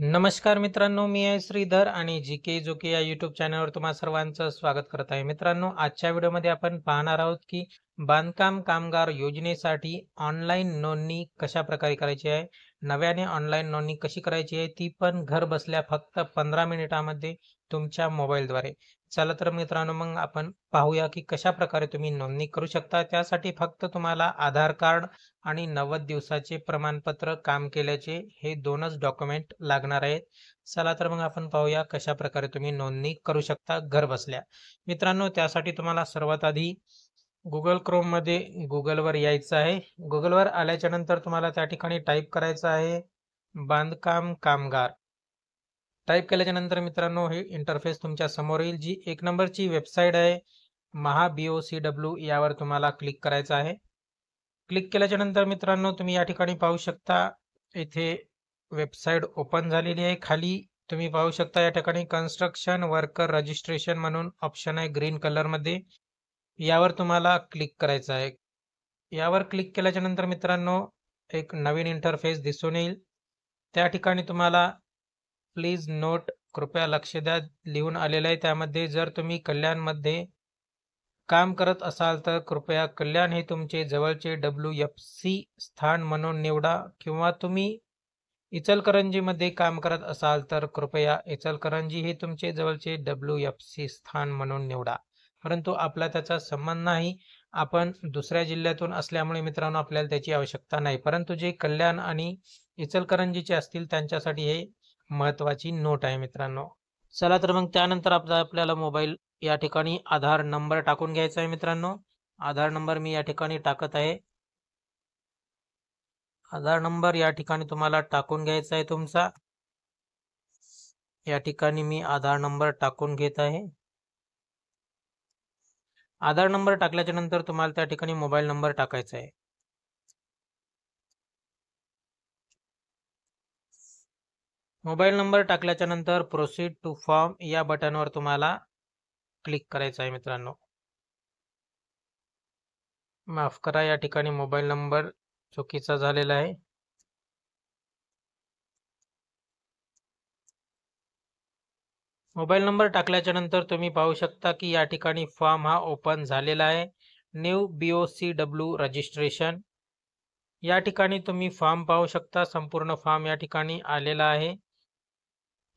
नमस्कार मित्रांनो, मी आहे श्रीधर आणि जी के जोके या यूट्यूब चॅनलवर तुम्हा सर्वांचं स्वागत करत आहे. मित्रांनो, आजच्या व्हिडिओमध्ये आपण पाहणार आहोत की बांधकाम कामगार योजनेसाठी ऑनलाईन नोंदणी कशा प्रकारे करायची आहे. नव्याने ऑनलाईन नोंदणी कशी करायची आहे, ती पण घर बसल्या फक्त 15 मिनिटामध्ये तुमच्या मोबाईलद्वारे. चला तर मित्रांनो, मग आपण पाहूया की कशा प्रकारे तुम्ही नोंदणी करू शकता. त्यासाठी फक्त तुम्हाला आधार कार्ड आणि 90 दिवसाचे प्रमाणपत्र काम केल्याचे हे दोनच डॉक्युमेंट लागणार आहेत. चला तर मग आपण पाहूया कशा प्रकारे तुम्ही नोंदणी करू शकता घर बसल्या. मित्रांनो, त्यासाठी तुम्हाला सर्वात आधी गुगल क्रोममध्ये गुगलवर यायचं आहे. गुगलवर आल्याच्या नंतर तुम्हाला त्या ठिकाणी टाईप करायचं आहे बांधकाम कामगार. टाईप केल्याच्या नंतर मित्रांनो हे इंटरफेस तुमच्या समोर येईल. जी 1 नंबरची वेबसाईट आहे BOCW यावर तुम्हाला क्लिक करायचं आहे. क्लिक केल्याच्या नंतर मित्रांनो तुम्ही या ठिकाणी पाहू शकता इथे वेबसाईट ओपन झालेली आहे. खाली तुम्ही पाहू शकता या ठिकाणी कन्स्ट्रक्शन वर्कर रजिस्ट्रेशन म्हणून ऑप्शन आहे ग्रीन कलरमध्ये. यावर तुम्हाला क्लिक करायचं आहे. यावर क्लिक केल्याच्या नंतर मित्रांनो एक नवीन इंटरफेस दिसून येईल. त्या ठिकाणी तुम्हाला प्लीज नोट कृपया लक्ष द्या लिहून आलेलं आहे. त्यामध्ये जर तुम्ही कल्याणमध्ये काम करत असाल तर कृपया कल्याण हे तुमचे जवळचे WFC स्थान म्हणून निवडा, किंवा तुम्ही इचलकरंजीमध्ये काम करत असाल तर कृपया इचलकरंजी हे तुमचे जवळचे WFC स्थान म्हणून निवडा. परंतु आपला त्याचा संबंध नाही. आपण दुसऱ्या जिल्ह्यातून असल्यामुळे मित्रांनो आपल्याला त्याची आवश्यकता नाही. परंतु जे कल्याण आणि इचलकरंजीचे असतील त्यांच्यासाठी हे महत्त्वाची नोट आहे मित्रांनो. चला तर मग त्यानंतर आपल्याला मोबाईल या ठिकाणी आधार नंबर टाकून घ्यायचा आहे मित्रांनो. आधार नंबर मी या ठिकाणी टाकत आहे. आधार नंबर या ठिकाणी तुम्हाला टाकून घ्यायचा आहे तुमचा. या ठिकाणी मी आधार नंबर टाकून घेत आहे. आधार नंबर टाकल्याच्या नंतर तुम्हाला त्या ठिकाणी मोबाईल नंबर टाकायचा आहे. मोबाईल नंबर टाकल्याच्या नंतर प्रोसीड टू फॉर्म या बटनवर तुम्हाला क्लिक करायचं आहे मित्रांनो. माफ करा, या ठिकाणी मोबाईल नंबर चुकीचा झालेला आहे. मोबाईल नंबर टाकल्याच्या नंतर तुम्ही पाहू शकता की या ठिकाणी फॉर्म हा ओपन झालेला आहे. न्यू BOCW रजिस्ट्रेशन या ठिकाणी तुम्ही फॉर्म पाहू शकता. संपूर्ण फॉर्म या ठिकाणी आलेला आहे.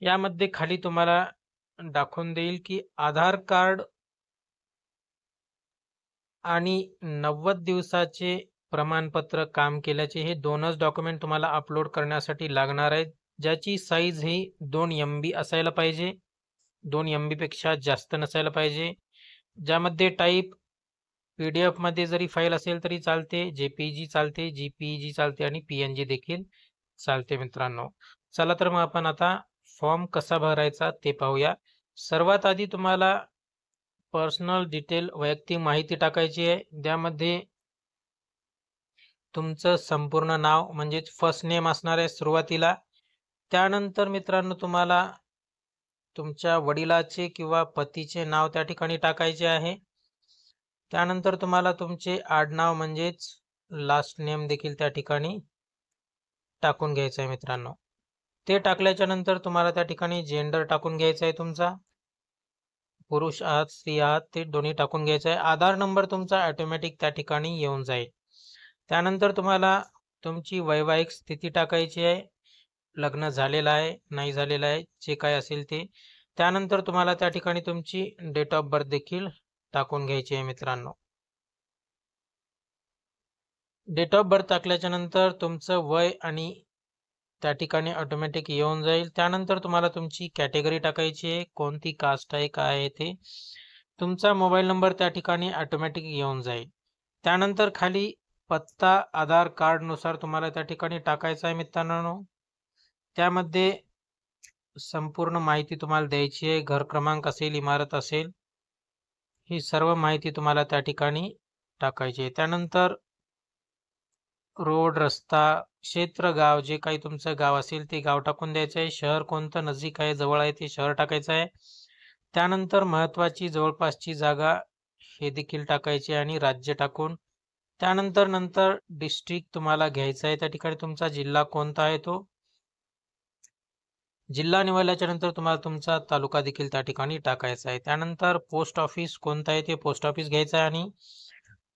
यामध्ये खाली तुम्हाला दाखवून देईल की आधार कार्ड आणि 90 दिवसाचे प्रमाणपत्र काम केल्याचे हे दोनच डॉक्युमेंट तुम्हाला अपलोड करण्यासाठी लागणार आहेत. ज्याची साईज ही 2 MB असायला पाहिजे. 2 MB पेक्षा जास्त नसायला पाहिजे. ज्यामध्ये टाईप PDF मध्ये जरी फाईल असेल तरी चालते, JPG चालते, JPEG चालते आणि PNG देखील चालते मित्रांनो. चला तर मग आपण आता फॉर्म कसा भरायचा ते पाहूया. सर्वात आधी तुम्हाला पर्सनल डिटेल वैयक्तिक माहिती टाकायची आहे. त्यामध्ये तुमचं संपूर्ण नाव म्हणजेच फर्स्ट नेम असणार आहे सुरुवातीला. त्यानंतर मित्रांनो तुम्हाला तुमच्या वडिलाचे किंवा पतीचे नाव त्या ठिकाणी टाकायचे आहे. त्यानंतर तुम्हाला तुमचे आडनाव म्हणजेच लास्ट नेम देखील त्या ठिकाणी टाकून घ्यायचं आहे मित्रांनो. ते टाकल्याच्या नंतर तुम्हाला त्या ठिकाणी जेंडर टाकून घ्यायचा आहे तुमचा. पुरुष आहात स्त्री आहात ते दोन्ही टाकून घ्यायचं आहे. आधार नंबर तुमचा ऑटोमॅटिक त्या ठिकाणी येऊन जाईल. त्यानंतर तुम्हाला तुमची वैवाहिक स्थिती टाकायची आहे. लग्न झालेलं आहे नाही झालेलं आहे जे काय असेल ते. त्यानंतर तुम्हाला त्या ठिकाणी तुमची डेट ऑफ बर्थ देखील टाकून घ्यायची आहे मित्रांनो. डेट ऑफ बर्थ टाकल्याच्या नंतर तुमचं वय आणि त्या ठिकाणी ऑटोमॅटिक येऊन जाईल. त्यानंतर तुम्हाला तुमची कॅटेगरी टाकायची आहे, कोणती कास्ट आहे काय आहे ते. तुमचा मोबाईल नंबर त्या ठिकाणी ऑटोमॅटिक येऊन जाईल. त्यानंतर खाली पत्ता आधार कार्डनुसार तुम्हाला त्या ठिकाणी टाकायचा आहे मित्रांनो. त्यामध्ये संपूर्ण माहिती तुम्हाला द्यायची आहे. घर क्रमांक असेल, इमारत असेल, ही सर्व माहिती तुम्हाला त्या ठिकाणी टाकायची आहे. त्यानंतर रोड, रस्ता, क्षेत्र, गाव जे काही तुमचं गाव असेल ते गाव टाकून द्यायचं आहे. शहर कोणतं नजीक आहे, जवळ आहे ते शहर टाकायचं आहे. त्यानंतर महत्त्वाची जवळपासची जागा हे देखील टाकायचे आणि राज्य टाकून नंतर डिस्ट्रिक्ट तुम्हाला घ्यायचा आहे. त्या ठिकाणी तुमचा जिल्हा कोणता आहे तो. जिल्हा निवडल्याच्या नंतर तुम्हाला तुमचा तालुका देखील त्या ठिकाणी टाकायचा आहे. त्यानंतर पोस्ट ऑफिस कोणतं आहे ते पोस्ट ऑफिस घ्यायचं आहे आणि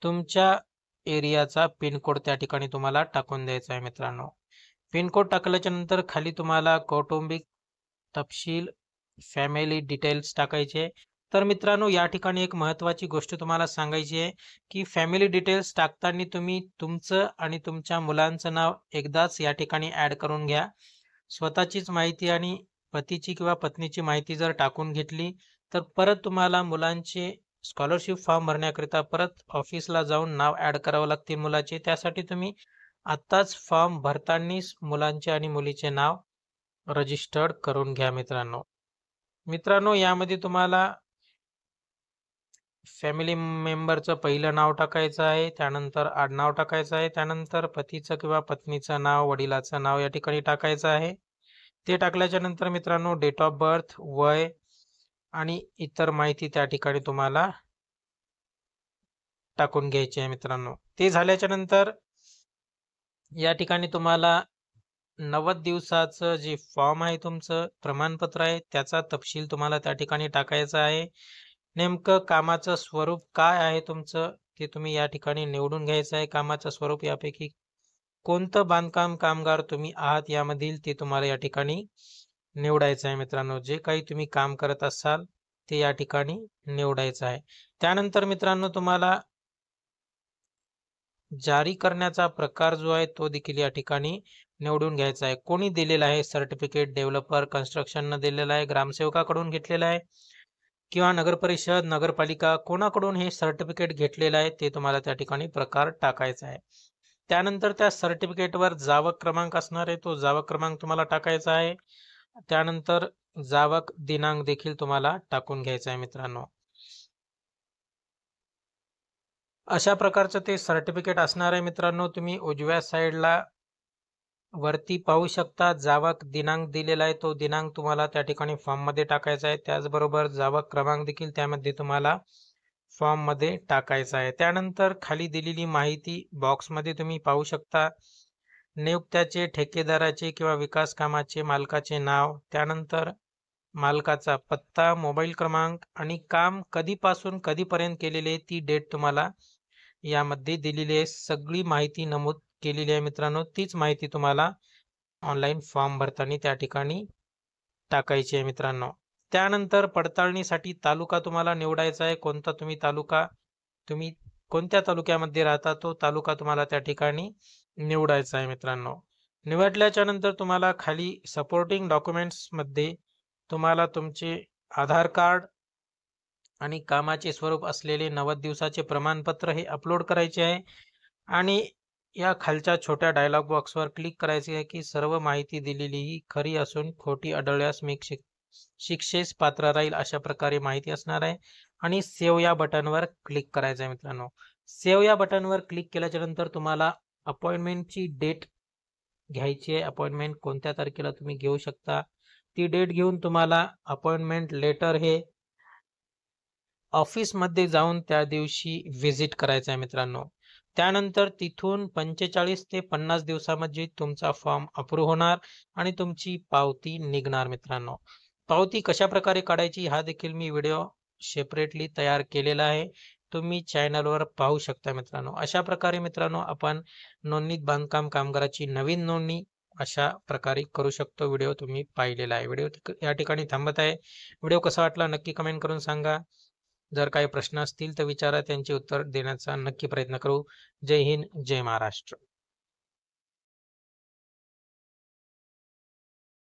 तुमच्या एरियाचा पिनकोड त्या ठिकाणी तुम्हाला टाकून द्यायचा आहे मित्रांनो. पिनकोड टाकल्याच्या नंतर खाली तुम्हाला कौटुंबिक तपशील, फॅमिली डिटेल्स टाकायचे. तर मित्रांनो या ठिकाणी एक महत्त्वाची गोष्ट तुम्हाला सांगायची आहे, की फॅमिली डिटेल्स टाकताना तुम्ही तुमचं आणि तुमच्या मुलांचं नाव एकदाच या ठिकाणी ॲड करून घ्या. स्वतःचीच माहिती आणि पतीची किंवा पत्नीची माहिती जर टाकून घेतली, तर परत तुम्हाला मुलांचे स्कॉलरशिप फॉर्म भरण्याकरिता परत ऑफिसला जाऊन नाव ॲड करावं लागतील मुलाचे. त्यासाठी तुम्ही आत्ताच फॉर्म भरतानाच मुलांचे आणि मुलीचे नाव रजिस्टर्ड करून घ्या मित्रांनो. मित्रांनो यामध्ये तुम्हाला फॅमिली मेंबरचं पहिलं नाव टाकायचं आहे, त्यानंतर आडनाव टाकायचं आहे, त्यानंतर पतीचं किंवा पत्नीचं नाव, वडिलाचं नाव या ठिकाणी टाकायचं आहे. ते टाकल्याच्या नंतर मित्रांनो डेट ऑफ बर्थ, वय आणि इतर माहिती त्या ठिकाणी तुम्हाला टाकून घ्यायची आहे मित्रांनो. ते झाल्याच्या नंतर या ठिकाणी तुम्हाला 90 दिवसाचं जे फॉर्म आहे तुमचं प्रमाणपत्र आहे त्याचा तपशील तुम्हाला त्या ठिकाणी टाकायचा आहे. नेमकं कामाचं स्वरूप काय आहे तुमचं ते तुम्ही या ठिकाणी निवडून घ्यायचं आहे. कामाचं स्वरूप यापैकी कोणतं बांधकाम कामगार तुम्ही आहात यामधील ते तुम्हाला या ठिकाणी निवडायचं आहे मित्रांनो. जे काही तुम्ही काम करत असाल ते या ठिकाणी निवडायचं आहे. त्यानंतर मित्रांनो तुम्हाला जारी करण्याचा प्रकार जो आहे तो देखील या ठिकाणी निवडून घ्यायचा आहे. कोणी दिलेला आहे सर्टिफिकेट? डेव्हलपर कन्स्ट्रक्शननं दिलेला आहे, ग्रामसेवकाकडून घेतलेला आहे किंवा नगरपरिषद, नगरपालिका कोणाकडून हे सर्टिफिकेट घेतलेलं आहे ते तुम्हाला त्या ठिकाणी प्रकार टाकायचा आहे. त्यानंतर त्या सर्टिफिकेटवर जावक क्रमांक असणार आहे, तो जावक क्रमांक तुम्हाला टाकायचा आहे. त्यानंतर जावक दिनांक देखील तुम्हाला टाकून घ्यायचा आहे मित्रांनो. अशा प्रकारचं ते सर्टिफिकेट असणार आहे मित्रांनो. तुम्ही उजव्या साईडला वरती पाहू शकता जावक दिनांक दिलेला आहे. तो दिनांक तुम्हाला त्या ठिकाणी फॉर्ममध्ये टाकायचा आहे. त्याचबरोबर जावक क्रमांक देखील त्यामध्ये तुम्हाला फॉर्ममध्ये टाकायचा आहे. त्यानंतर खाली दिलेली माहिती बॉक्समध्ये तुम्ही पाहू शकता. नियुक्त्याचे, ठेकेदाराचे किंवा विकास कामाचे मालकाचे नाव, त्यानंतर मालकाचा पत्ता, मोबाईल क्रमांक आणि काम कधीपासून कधीपर्यंत केलेले ती डेट तुम्हाला यामध्ये दिलेली आहे. सगळी माहिती नमूद केलेली आहे मित्रांनो. तीच माहिती तुम्हाला ऑनलाईन फॉर्म भरताना त्या ठिकाणी टाकायची आहे मित्रांनो. त्यानंतर पडताळणीसाठी तालुका तुम्हाला निवडायचा आहे. कोणता तुम्ही कोणत्या तालुक्यामध्ये राहता तो तालुका तुम्हाला त्या ठिकाणी निवडायचा आहे मित्रांनो. निवडल्याच्या नंतर तुम्हाला खाली सपोर्टिंग डॉक्युमेंट्समध्ये तुम्हाला तुमचे आधार कार्ड आणि कामाचे स्वरूप असलेले 90 दिवसाचे प्रमाणपत्र हे अपलोड करायचे आहे आणि या खालच्या छोट्या डायलॉग बॉक्सवर क्लिक करायचे आहे की सर्व माहिती दिलेली ही खरी असून खोटी आढळल्यास मी शिक्षेस पात्र राहील अशा प्रकारे माहिती असणार आहे आणि सेव्ह या बटनवर क्लिक करायचं आहे मित्रांनो. सेव्ह या बटनवर क्लिक केल्याच्या नंतर तुम्हाला अपॉइंटमेंटची डेट घ्यायची आहे. अपॉइंटमेंट कोणत्या तारखेला तुम्ही घेऊ शकता ती डेट घेऊन तुम्हाला अपॉइंटमेंट लेटर हे ऑफिसमध्ये जाऊन त्या दिवशी व्हिजिट करायचं आहे मित्रांनो. त्यानंतर तिथून 45 ते 50 दिवसामध्ये तुमचा फॉर्म अप्रूव्ह होणार आणि तुमची पावती निघणार मित्रांनो. पावती कशा प्रकारे काढायची हा देखील मी व्हिडिओ सेपरेटली तयार केलेला आहे. तुम्ही चॅनलवर पाहू शकता मित्रांनो. अशा प्रकारे मित्रांनो आपण नोंदणीत बांधकाम कामगाराची नवीन नोंदणी अशा प्रकारे करू शकतो. व्हिडिओ तुम्ही पाहिलेला आहे. व्हिडिओ या ठिकाणी थांबत आहे. व्हिडिओ कसा वाटला नक्की कमेंट करून सांगा. जर काही प्रश्न असतील तर विचारा, त्यांचे उत्तर देण्याचा नक्की प्रयत्न करू. जय हिंद, जय महाराष्ट्र.